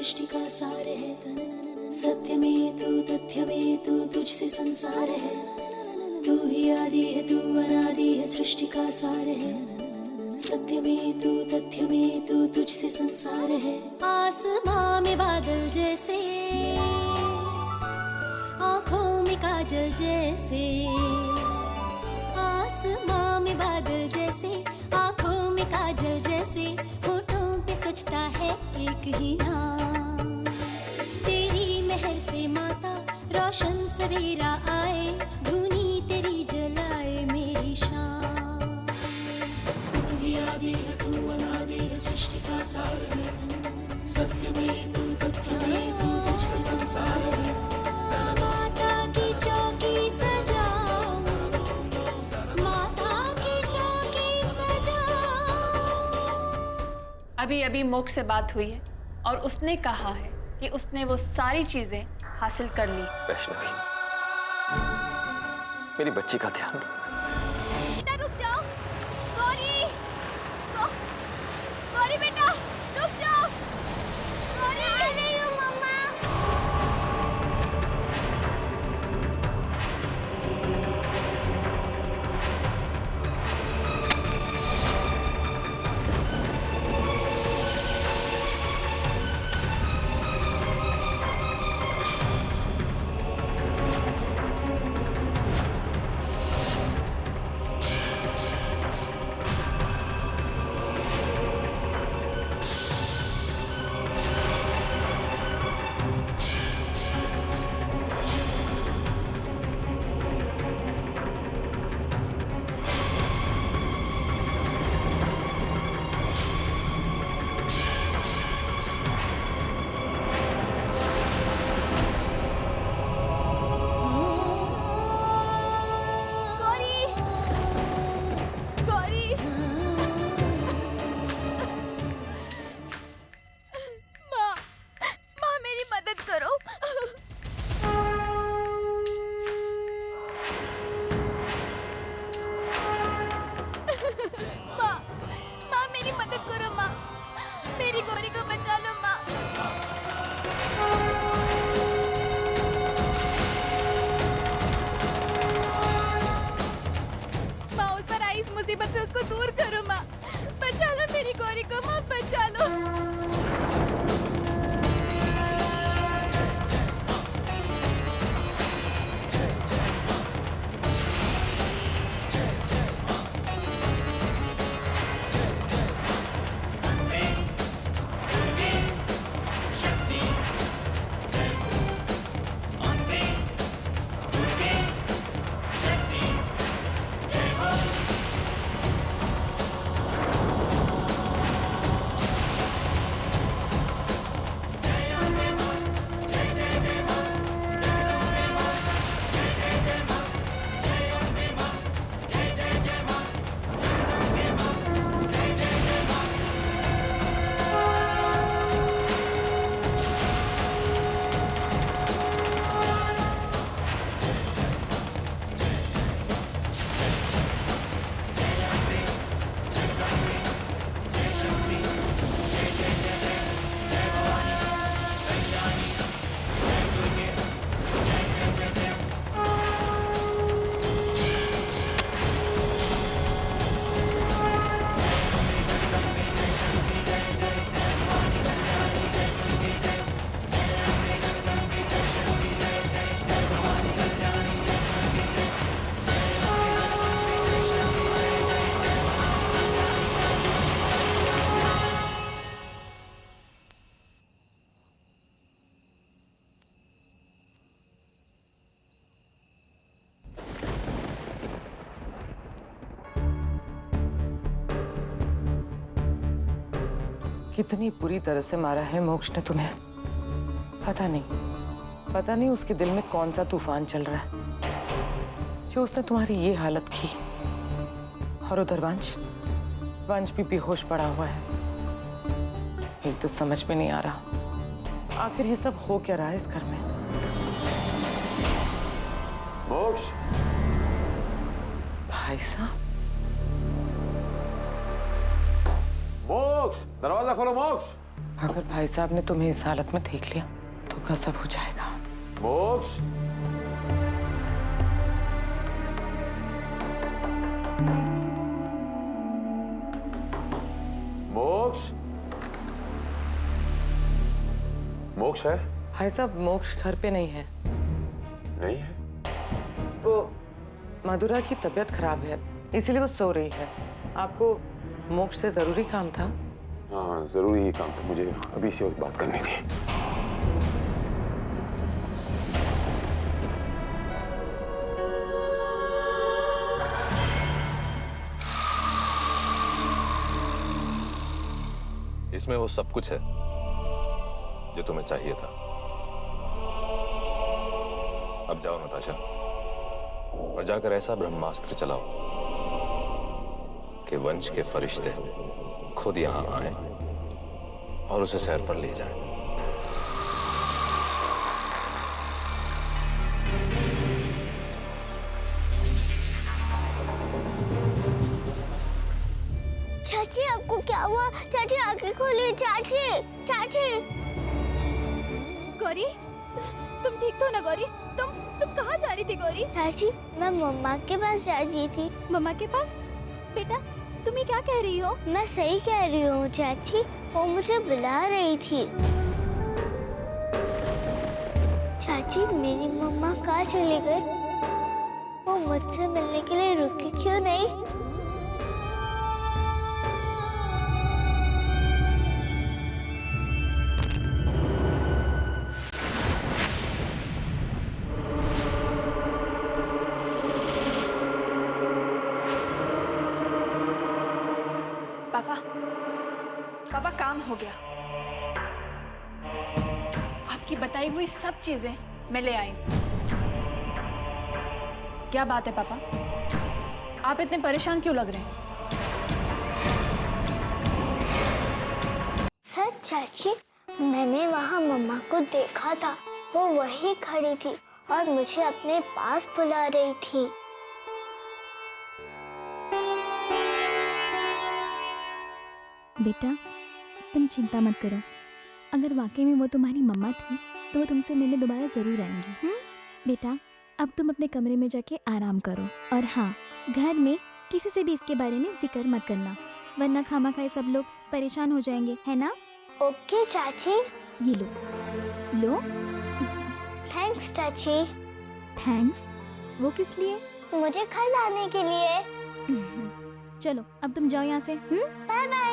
सृष्टि का सार है, सत्य में तू तथ्य में तू, तुझसे संसार है, तू ही आदि है तू अनादि है, सृष्टि का सार है, सत्य में तू तथ्य में तू, तुझसे संसार है। आसमां में बादल जैसे, आंखों में काजल जैसे, आसमां में बादल जैसे, आंखों में काजल जैसे, होठों पे सजता है एक ही नाम। तेरी मेहर से माता रोशन सवेरा आए, धुनी तेरी जलाए मेरी शाम। तू ही आदि है तू अनादि है, सृष्टि का सार है, सत्य में तू तथ्य में तू, तुझसे संसार है। माता की चौकी सजाओ, माता की चौकी सजाओ। अभी अभी मोक्ष से बात हुई है और उसने कहा है कि उसने वो सारी चीजें हासिल कर ली। वैष्णवी, मेरी बच्ची का ध्यान रखो। बेटा रुक जाओ, गौरी, गौरी बेटा रुक जाओ, गौरी। आ रही हूँ मम्मा। मुसीबत से उसको दूर करो माँ, बचा लो मेरी गौरी को माँ, बचा लो। कितनी बुरी तरह से मारा है मोक्ष ने तुम्हें, पता नहीं उसके दिल में कौन सा तूफान चल रहा है जो उसने तुम्हारी ये हालत की। और उधर वंश भी बेहोश पड़ा हुआ है। मेरी तो समझ में नहीं आ रहा आखिर ये सब हो क्या रहा है इस घर में। मोक्ष, भाई साहब, मोक्ष, दरवाजा खोलो मोक्ष। अगर भाई साहब ने तुम्हें इस हालत में देख लिया तो गजब हो जाएगा। मोक्ष, मोक्ष, मोक्ष है? भाई साहब मोक्ष घर पे नहीं है। नहीं है? वो मधुरा की तबीयत खराब है, इसीलिए वो सो रही है। आपको मोक्ष से जरूरी काम था? हाँ, जरूरी ही काम था, मुझे अभी से बात करनी थी। इसमें वो सब कुछ है जो तुम्हें चाहिए था। अब जाओ नताशा और जाकर ऐसा ब्रह्मास्त्र चलाओ कि वंश के फरिश्ते खुद यहां आए और उसे सैर पर ले जाएं। चाची आपको क्या हुआ? चाची आंखें खोलिए। चाची, चाची। गौरी, तुम ठीक तो ना गौरी? तुम कहाँ जा रही थी गौरी? चाची, मैं मम्मा के पास जा रही थी। मम्मा के पास? बेटा, तुम ये क्या कह रही हो? मैं सही कह रही हूँ चाची, वो मुझे बुला रही थी। चाची, मेरी मम्मा कहाँ चली गई? वो मुझसे मिलने के लिए रुकी क्यों नहीं? पापा काम हो गया। आपकी बताई हुई सब चीजें मैं ले आई। क्या बात है पापा, आप इतने परेशान क्यों लग रहे हैं? सच चाची, मैंने वहाँ मम्मा को देखा था। वो वहीं खड़ी थी और मुझे अपने पास बुला रही थी। बेटा, तुम चिंता मत करो। अगर वाकई में वो तुम्हारी मम्मा थी तो वो तुमसे मिलने दोबारा जरूर आएंगी। बेटा, अब तुम अपने कमरे में जाके आराम करो। और हाँ, घर में किसी से भी इसके बारे में जिक्र मत करना, वरना खामखा सब लोग परेशान हो जाएंगे, है ना? ओके चाची। ये लो। लो। थैंक्स चाची। थैंक्स? वो किस लिए? मुझे घर लाने के लिए। चलो अब तुम जाओ यहाँ से। Bye bye.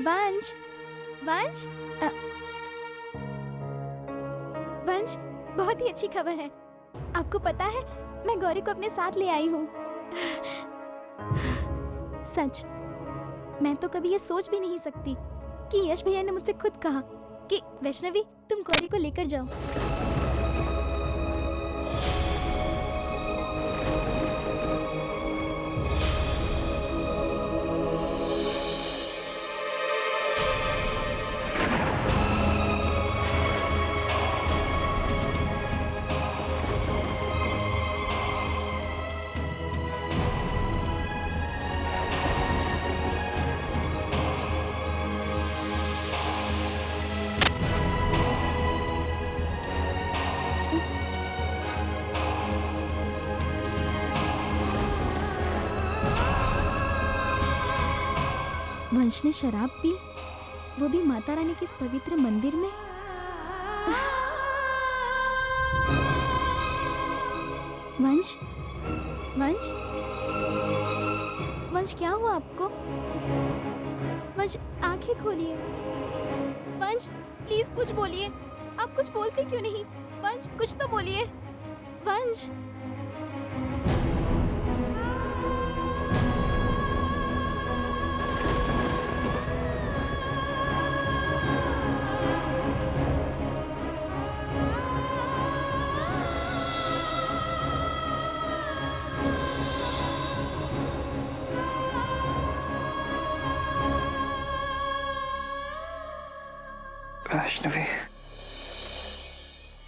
वंश, वंश, वंश, बहुत ही अच्छी खबर है। आपको पता है, मैं गौरी को अपने साथ ले आई हूँ। सच, मैं तो कभी ये सोच भी नहीं सकती कि यश भैया ने मुझसे खुद कहा कि वैष्णवी, तुम गौरी को लेकर जाओ। वंश ने शराब पी, वो भी माता रानी के इस पवित्र मंदिर में। वंश, वंश, वंश, क्या हुआ आपको? वंश, आंखें खोलिए। वंश, प्लीज कुछ बोलिए। आप कुछ बोलते क्यों नहीं? वंश, कुछ तो बोलिए। वंश। वैष्णवी,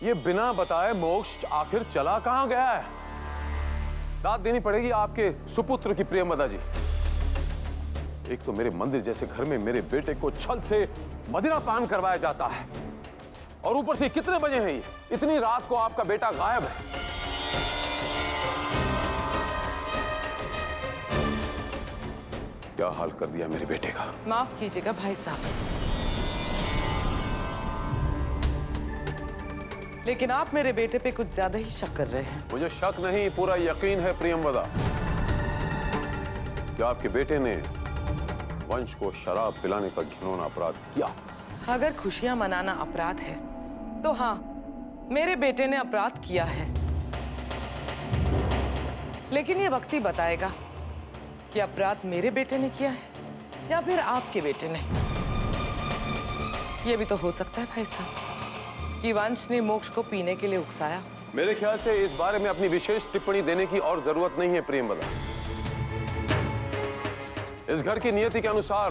ये बिना बताए मोक्ष आखिर चला कहां गया है? दाद देनी पड़ेगी आपके सुपुत्र की प्रियंवदा जी। एक तो मेरे मंदिर जैसे घर में मेरे बेटे को छल से मदिरा पान करवाया जाता है, और ऊपर से कितने बजे हैं ये? इतनी रात को आपका बेटा गायब है। क्या हाल कर दिया मेरे बेटे का। माफ कीजिएगा भाई साहब, लेकिन आप मेरे बेटे पे कुछ ज्यादा ही शक कर रहे हैं। मुझे शक नहीं, पूरा यकीन है प्रियंवदा कि आपके बेटे ने वंश को शराब पिलाने का घिनौना अपराध किया। अगर खुशियां मनाना अपराध है तो हाँ, मेरे बेटे ने अपराध किया है, लेकिन ये वक्त ही बताएगा कि अपराध मेरे बेटे ने किया है या फिर आपके बेटे ने। ये भी तो हो सकता है भाई साहब कि वंश ने मोक्ष को पीने के लिए उकसाया। मेरे ख्याल से इस बारे में अपनी विशेष टिप्पणी देने की और जरूरत नहीं है प्रियंवदा। इस घर की नियति के अनुसार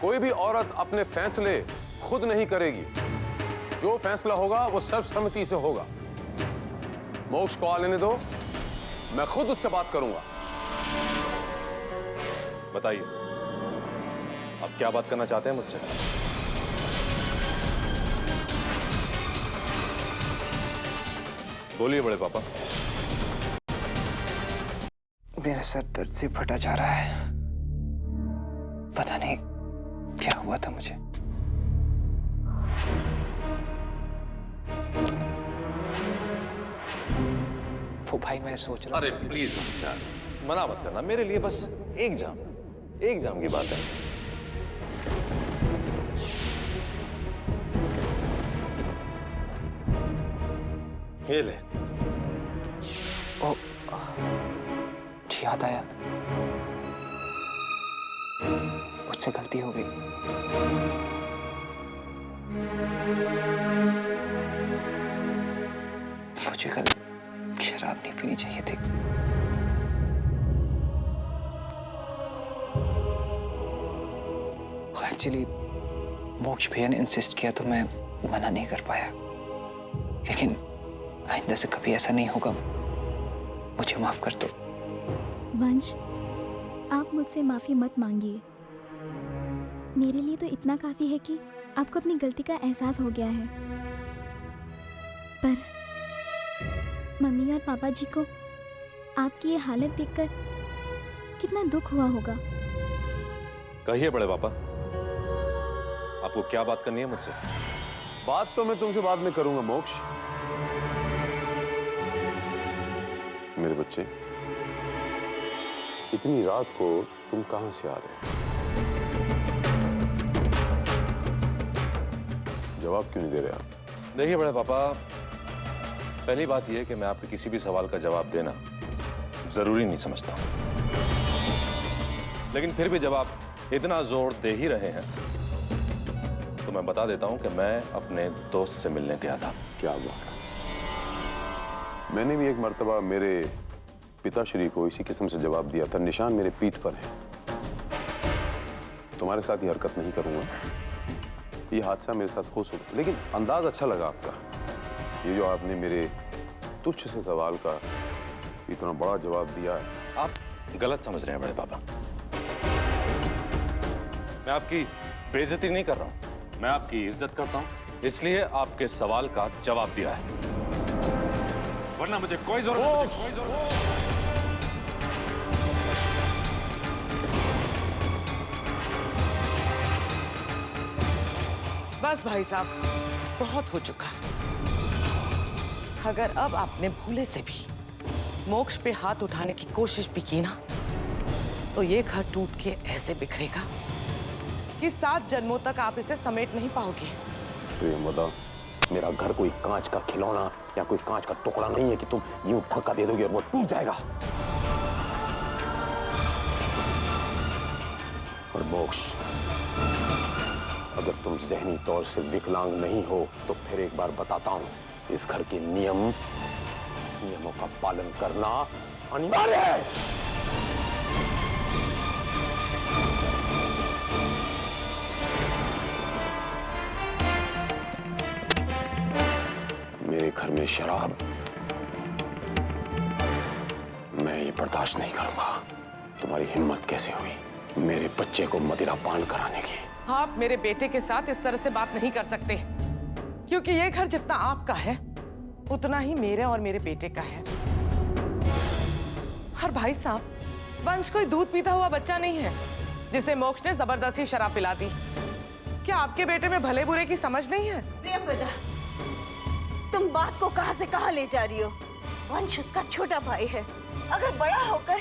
कोई भी औरत अपने फैसले खुद नहीं करेगी। जो फैसला होगा वो सर्वसम्मति से होगा। मोक्ष को आ लेने दो, मैं खुद उससे बात करूंगा। बताइए, आप क्या बात करना चाहते हैं मुझसे? बोलिए बड़े पापा। मेरा सर दर्द से फटा जा रहा है, पता नहीं क्या हुआ था मुझे। वो भाई मैं सोच रहा अरे प्लीज मना मत करना, मेरे लिए बस एक जाम की बात है। ये ले। ओ, याद आया, मुझसे गलती हो गई। मुझे कल शराब नहीं पीनी चाहिए थी। एक्चुअली मोक्ष भैया ने इंसिस्ट किया तो मैं मना नहीं कर पाया, लेकिन आइंदा से कभी ऐसा नहीं होगा, मुझे माफ कर दो। वंश, आप मुझसे माफी मत मांगिए। मेरे लिए तो इतना काफी है कि आपको अपनी गलती का एहसास हो गया है, पर मम्मी और पापा जी को आपकी ये हालत देखकर कितना दुख हुआ होगा। कहिए बड़े पापा, आपको क्या बात करनी है मुझसे? बात तो मैं तुमसे बाद में करूंगा मोक्ष। मेरे बच्चे, इतनी रात को तुम कहां से आ रहे हो? जवाब क्यों नहीं दे रहे आप? देखिए बड़े पापा, पहली बात यह है कि मैं आपके किसी भी सवाल का जवाब देना जरूरी नहीं समझता, लेकिन फिर भी जब आप इतना जोर दे ही रहे हैं तो मैं बता देता हूं कि मैं अपने दोस्त से मिलने गया था। क्या बात? मैंने भी एक मर्तबा मेरे पिताश्री को इसी किस्म से जवाब दिया था। निशान मेरे पीठ पर है। तुम्हारे साथ ये हरकत नहीं करूंगा, ये हादसा मेरे साथ हो सकता, लेकिन अंदाज अच्छा लगा आपका। ये जो आपने मेरे तुच्छ से सवाल का इतना बड़ा जवाब दिया है। आप गलत समझ रहे हैं बड़े पापा। मैं आपकी बेइज्जती नहीं कर रहा हूं, मैं आपकी इज्जत करता हूं, इसलिए आपके सवाल का जवाब दिया है, वरना मुझे कोई जरूरत नहीं। बस भाई साहब, बहुत हो चुका। अगर अब आपने भूले से भी मोक्ष पे हाथ उठाने की कोशिश भी की ना, तो ये घर टूट के ऐसे बिखरेगा कि 7 जन्मों तक आप इसे समेट नहीं पाओगे। प्रियंवदा, मेरा घर कोई कांच का खिलौना या कोई कांच का टुकड़ा नहीं है कि तुम यूं धक्का दे दोगे और वो टूट जाएगा। और मोक्ष, अगर तुम ज़हनी तौर से विकलांग नहीं हो तो फिर एक बार बताता हूं, इस घर के नियमों का पालन करना अनिवार्य है। मेरे घर में शराब, मैं ये बर्दाश्त नहीं करूंगा। तुम्हारी हिम्मत कैसे हुई मेरे बच्चे को मदिरा पान कराने की? आप मेरे बेटे के साथ इस तरह से बात नहीं कर सकते, क्योंकि ये घर जितना आपका है उतना ही मेरे और मेरे बेटे का है। और भाई साहब, वंश कोई दूध पीता हुआ बच्चा नहीं है जिसे मोक्ष ने जबरदस्ती शराब पिला दी। क्या आपके बेटे में भले बुरे की समझ नहीं है? प्रियंवदा, तुम बात को कहां से कहां ले जा रही हो? वंश उसका छोटा भाई है। अगर बड़ा होकर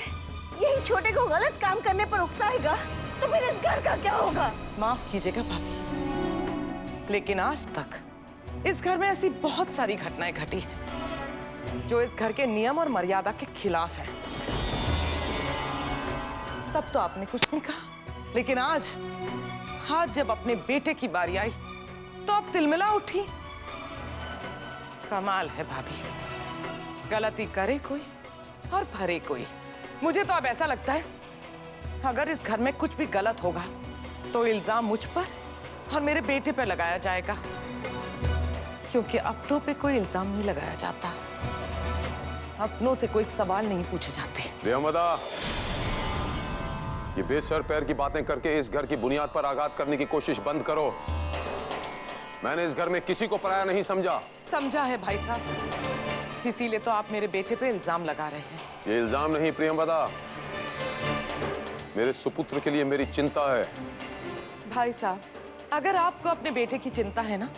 यही छोटे को गलत काम करने पर उकसाएगा तो फिर इस घर का क्या होगा? माफ कीजिएगा भाभी, लेकिन आज तक इस घर में ऐसी बहुत सारी घटनाएं घटी हैं जो इस घर के नियम और मर्यादा के खिलाफ है। तब तो आपने कुछ नहीं कहा, लेकिन आज जब अपने बेटे की बारी आई तो आप तिलमिला उठी। कमाल है भाभी, गलती करे कोई और भरे कोई। मुझे तो अब ऐसा लगता है अगर इस घर में कुछ भी गलत होगा तो इल्जाम मुझ पर और मेरे बेटे पर लगाया जाएगा, क्योंकि अपनों पे कोई इल्जाम नहीं लगाया जाता, अपनों से कोई सवाल नहीं पूछे जाते। प्रियंवदा, ये बेसर पैर की बातें करके इस घर की बुनियाद पर आघात करने की कोशिश बंद करो। मैंने इस घर में किसी को पराया नहीं समझा। समझा है भाई साहब, इसीलिए तो आप मेरे बेटे पे इल्जाम लगा रहे हैं। ये इल्जाम नहीं प्रियंवदा, मेरे सुपुत्र के लिए मेरी चिंता है। भाई साहब, अगर आपको अपने बेटे की चिंता है ना,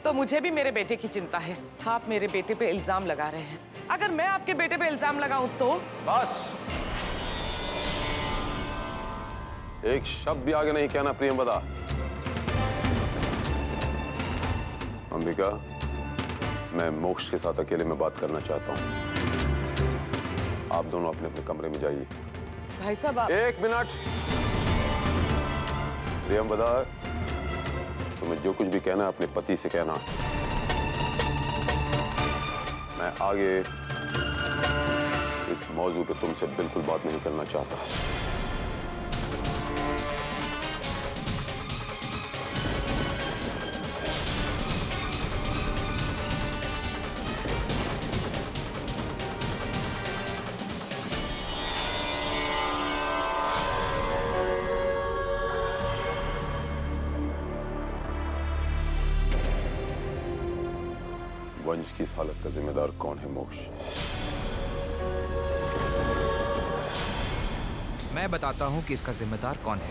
तो मुझे भी मेरे बेटे की चिंता है। आप मेरे बेटे पे इल्जाम लगा रहे हैं, अगर मैं आपके बेटे पे इल्जाम लगाऊं तो? बस एक शब्द भी आगे नहीं कहना प्रियंवदा। अंबिका, मैं मोक्ष के साथ अकेले में बात करना चाहता हूं। आप दोनों अपने अपने कमरे में जाइए। भाई साहब एक मिनट। प्रियंवदा, तुम्हें जो कुछ भी कहना है अपने पति से कहना। मैं आगे इस मौजू पे तुमसे बिल्कुल बात नहीं करना चाहता। वंश की इस हालत का जिम्मेदार कौन है मोक्ष? मैं बताता हूं कि इसका जिम्मेदार कौन है।